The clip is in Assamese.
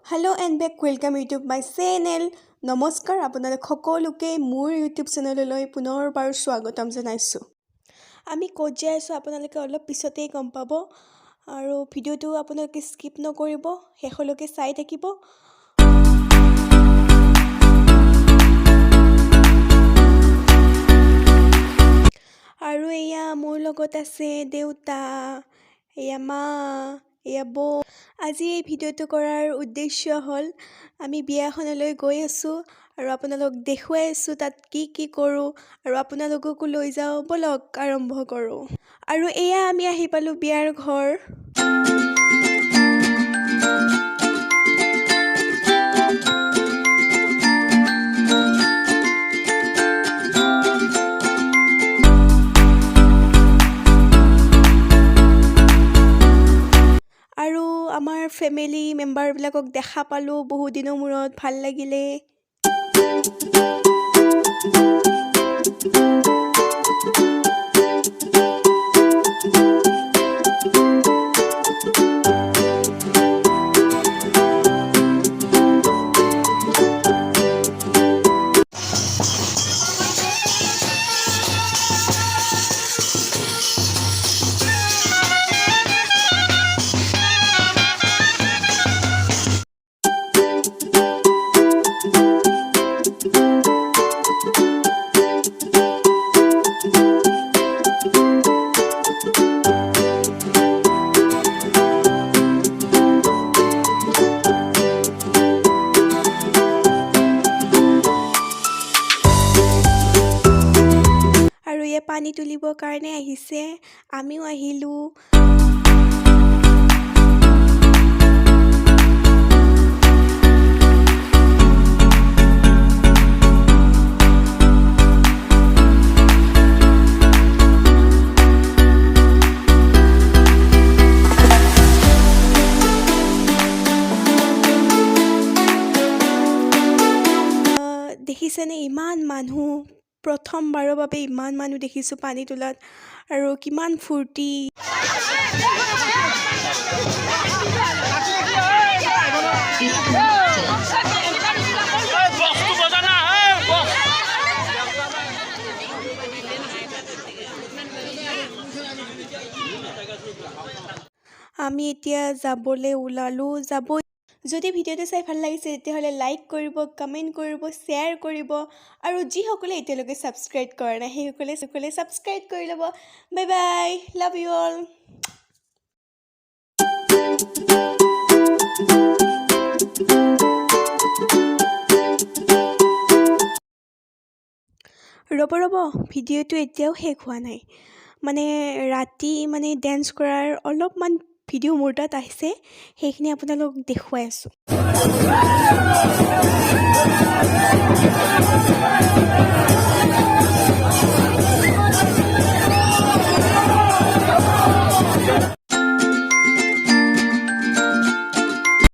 Hello and back, welcome YouTube my channel. নমস্কাৰ আপোনালোক সকলোকে মোৰ YouTube চেনেললৈ পুনৰবাৰ স্বাগতম জনাইছো। আমি ক'ত যাই আছো আপোনালোকে অলপ পিছতেই গম পাব আৰু ভিডিওটো আপোনালোকে স্কিপ নকৰিব, শেষলৈকে চাই থাকিব। আৰু এয়া মোৰ লগত আছে দেউতা, এয়া মা, এয়া বৌ। আজি এই ভিডিওটো কৰাৰ উদ্দেশ্য হ'ল আমি বিয়াখনলৈ গৈ আছো আৰু আপোনালোক দেখুৱাই আছো তাত কি কৰোঁ আৰু আপোনালোককো লৈ যাওঁ, বলক আৰম্ভ কৰোঁ। আৰু এয়া আমি আহি পালো বিয়াৰ ঘৰ। আৰু আমাৰ ফেমিলি মেম্বাৰবিলাকক দেখা পালোঁ বহু দিনৰ মূৰত, ভাল লাগিলে। আৰু ইয়ে পানী তুলিবৰ কাৰণে আহিছে, আমিও আহিলোঁ। দেখিছেনে ইমান মানুহ, প্ৰথমবাৰৰ বাবে ইমান মানুহ দেখিছোঁ পানী তোলাত আৰু কিমান ফূৰ্তি। আমি এতিয়া যাবলৈ ওলালোঁ। যদি ভিডিঅ'টো চাই ভাল লাগিছে তেতিয়াহ'লে লাইক কৰিব, কমেণ্ট কৰিব, শ্বেয়াৰ কৰিব আৰু যিসকলে এতিয়ালৈকে ছাবস্ক্ৰাইব কৰা নাই সেইসকলে ছাবস্ক্ৰাইব কৰি ল'ব। Bye bye, love you all. ৰ'ব ভিডিঅ'টো এতিয়াও শেষ হোৱা নাই, মানে ৰাতি ডেন্স কৰাৰ অলপমান ভিডিঅ' মোৰ তাত আহিছে, সেইখিনি আপোনালোক দেখুৱাই আছোঁ।